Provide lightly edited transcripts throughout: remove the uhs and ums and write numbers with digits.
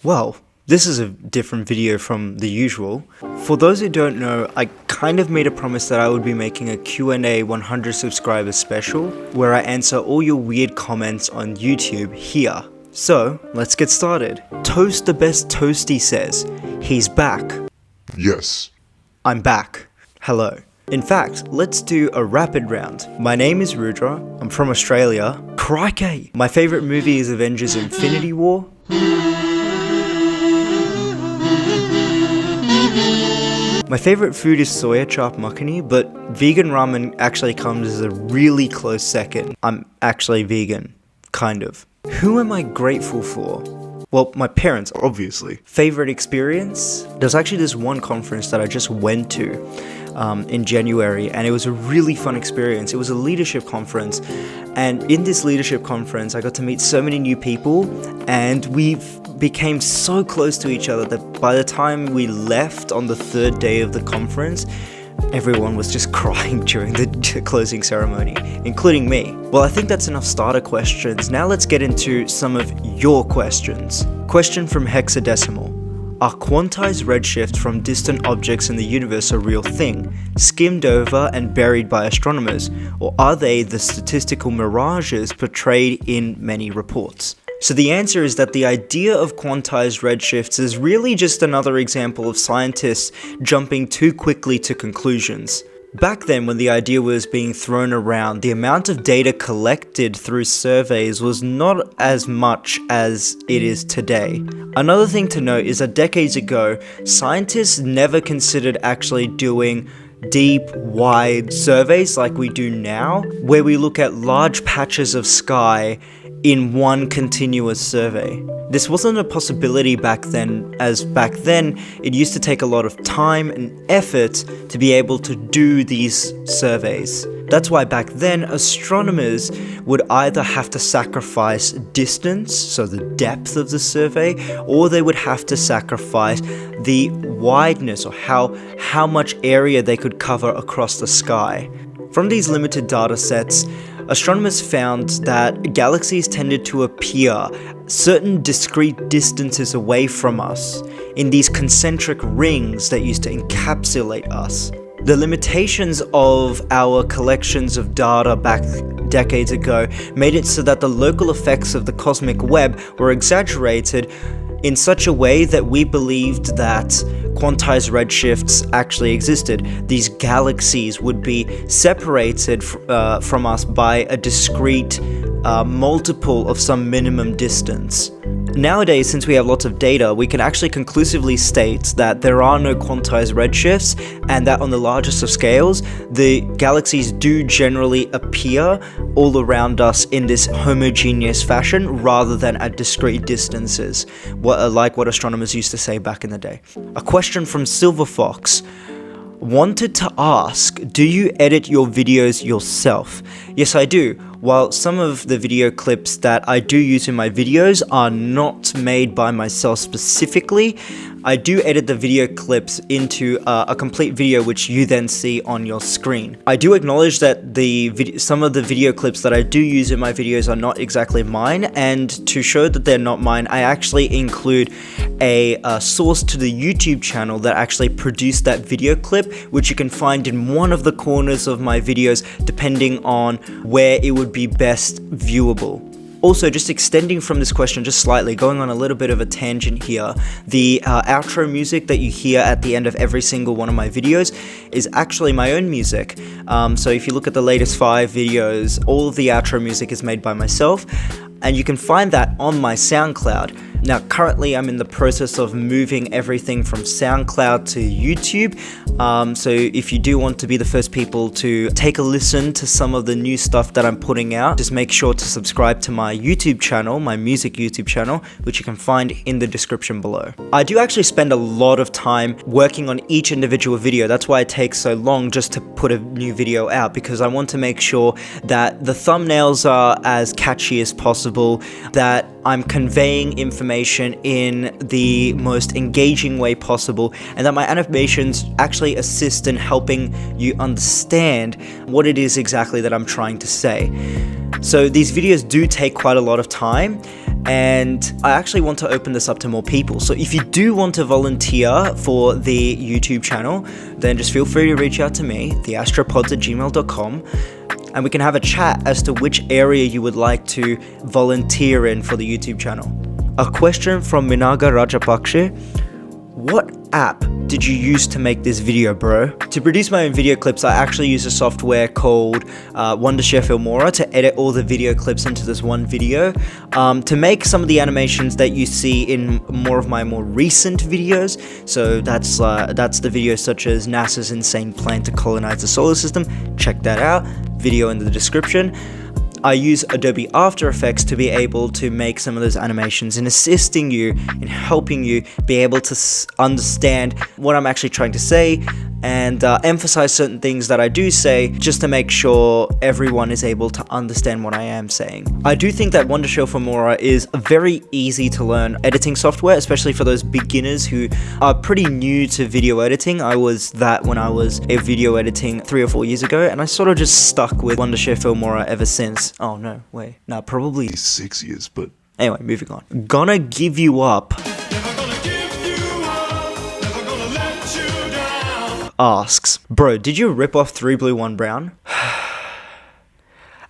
Well, this is a different video from the usual. For those who don't know, I kind of made a promise that I would be making a Q&A 100 subscribers special, where I answer all your weird comments on YouTube here. So, let's get started. Toast the Best Toasty says, he's back. Yes. I'm back. Hello. In fact, let's do a rapid round. My name is Rudra, I'm from Australia. Crikey! My favourite movie is Avengers Infinity War. My favourite food is soya chaat makhani, but vegan ramen actually comes as a really close second. I'm actually vegan. Kind of. Who am I grateful for? Well, my parents, obviously. Favourite experience? There's actually this one conference that I just went to in January, and it was a really fun experience. It was a leadership conference, and in this leadership conference I got to meet so many new people, and we became so close to each other that by the time we left on the third day of the conference, everyone was just crying during the closing ceremony, including me. Well, I think that's enough starter questions. Now let's get into some of your questions. Question from Hexadecimal. Are quantized redshift from distant objects in the universe a real thing, skimmed over and buried by astronomers, or are they the statistical mirages portrayed in many reports? So the answer is that the idea of quantized redshifts is really just another example of scientists jumping too quickly to conclusions. Back then, when the idea was being thrown around, the amount of data collected through surveys was not as much as it is today. Another thing to note is that decades ago, scientists never considered actually doing deep, wide surveys like we do now, where we look at large patches of sky in one continuous survey. This wasn't a possibility back then, as back then it used to take a lot of time and effort to be able to do these surveys. That's why back then astronomers would either have to sacrifice distance, so the depth of the survey, or they would have to sacrifice the wideness, or how much area they could cover across the sky. From these limited data sets, astronomers found that galaxies tended to appear certain discrete distances away from us, in these concentric rings that used to encapsulate us. The limitations of our collections of data back decades ago made it so that the local effects of the cosmic web were exaggerated in such a way that we believed that quantized redshifts actually existed. These galaxies would be separated from us by a discrete multiple of some minimum distance. Nowadays, since we have lots of data, we can actually conclusively state that there are no quantized redshifts, and that on the largest of scales, the galaxies do generally appear all around us in this homogeneous fashion rather than at discrete distances, like what astronomers used to say back in the day. A question from Silver Fox. Wanted to ask, do you edit your videos yourself? Yes, I do. While some of the video clips that I do use in my videos are not made by myself specifically, I do edit the video clips into a complete video which you then see on your screen. I do acknowledge that some of the video clips that I do use in my videos are not exactly mine, and to show that they're not mine, I actually include a source to the YouTube channel that actually produced that video clip, which you can find in one of the corners of my videos depending on where it would be best viewable. Also, just extending from this question just slightly, going on a little bit of a tangent here, the outro music that you hear at the end of every single one of my videos is actually my own music. So if you look at the latest 5 videos, all of the outro music is made by myself, and you can find that on my SoundCloud. Now, currently I'm in the process of moving everything from SoundCloud to YouTube, so if you do want to be the first people to take a listen to some of the new stuff that I'm putting out, just make sure to subscribe to my YouTube channel, my music YouTube channel, which you can find in the description below. I do actually spend a lot of time working on each individual video. That's why it takes so long just to put a new video out, because I want to make sure that the thumbnails are as catchy as possible, that I'm conveying information in the most engaging way possible, and that my animations actually assist in helping you understand what it is exactly that I'm trying to say. So these videos do take quite a lot of time, and I actually want to open this up to more people. So if you do want to volunteer for the YouTube channel, then just feel free to reach out to me, theastropods@gmail.com, and we can have a chat as to which area you would like to volunteer in for the YouTube channel. A question from Minaga Rajapakshe: what app did you use to make this video, bro? To produce my own video clips, I actually use a software called Wondershare Filmora to edit all the video clips into this one video, to make some of the animations that you see in more of my more recent videos. So that's the videos such as NASA's insane plan to colonize the solar system. Check that out, video in the description. I use Adobe After Effects to be able to make some of those animations and assisting you in helping you be able to understand what I'm actually trying to say and emphasize certain things that I do say, just to make sure everyone is able to understand what I am saying. I do think that Wondershare Filmora is a very easy to learn editing software, especially for those beginners who are pretty new to video editing. I was that when I was video editing 3 or 4 years ago, and I sort of just stuck with Wondershare Filmora ever since. Oh no, wait, no, probably 6 years, but anyway, moving on. Gonna give you up. Asks, bro, did you rip off 3 Blue 1 Brown?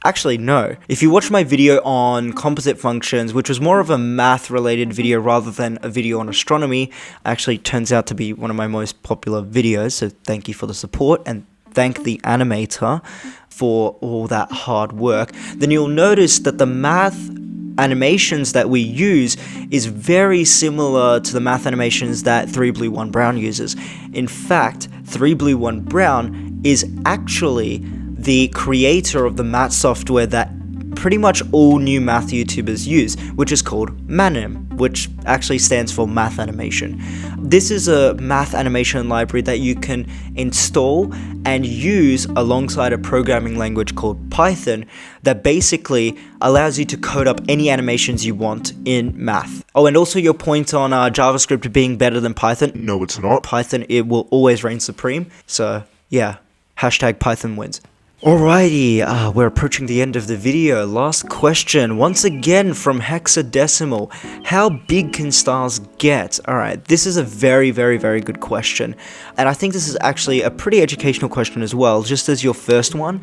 Actually, no. If you watch my video on composite functions, which was more of a math related video rather than a video on astronomy, actually turns out to be one of my most popular videos, so thank you for the support and thank the animator for all that hard work, then you'll notice that the math animations that we use is very similar to the math animations that 3 Blue 1 Brown uses. In fact, 3 Blue 1 Brown is actually the creator of the math software that pretty much all new math YouTubers use, which is called Manim, which actually stands for math animation. This is a math animation library that you can install and use alongside a programming language called Python that basically allows you to code up any animations you want in math. Oh, and also your point on JavaScript being better than Python. no, it's not. Python, it will always reign supreme. So yeah, hashtag Python wins. Alrighty, we're approaching the end of the video. Last question, once again from Hexadecimal. How big can stars get? Alright, this is a very, very, very good question. And I think this is actually a pretty educational question as well, just as your first one,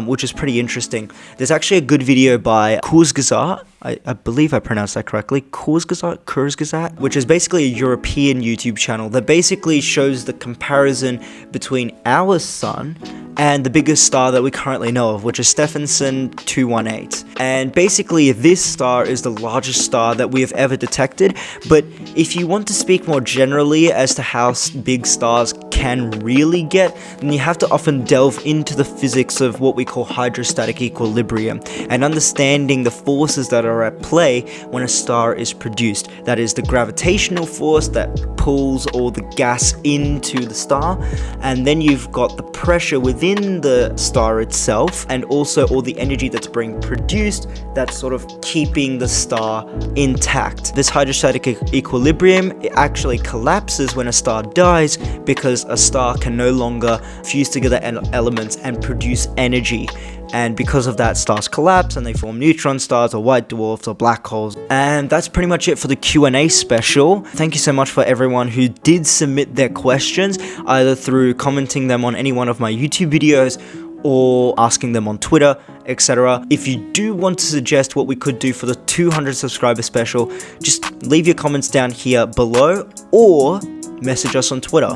which is pretty interesting. There's actually a good video by Kurzgesagt, I believe I pronounced that correctly, Kurzgesagt, which is basically a European YouTube channel that basically shows the comparison between our sun and the biggest star that we currently know of, which is Stephenson 218. And basically this star is the largest star that we have ever detected, but if you want to speak more generally as to how big stars can really get, then you have to often delve into the physics of what we call hydrostatic equilibrium and understanding the forces that are at play when a star is produced. That is the gravitational force that pulls all the gas into the star, and then you've got the pressure within the star itself and also all the energy that's being produced that's sort of keeping the star intact. This hydrostatic equilibrium, it actually collapses when a star dies because a star can no longer fuse together elements and produce energy. And because of that, stars collapse and they form neutron stars or white dwarfs or black holes. And that's pretty much it for the Q&A special. Thank you so much for everyone who did submit their questions, either through commenting them on any one of my YouTube videos or asking them on Twitter, etc. If you do want to suggest what we could do for the 200 subscriber special, just leave your comments down here below or message us on Twitter.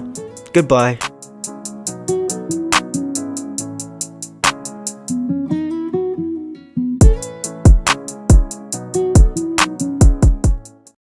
Goodbye.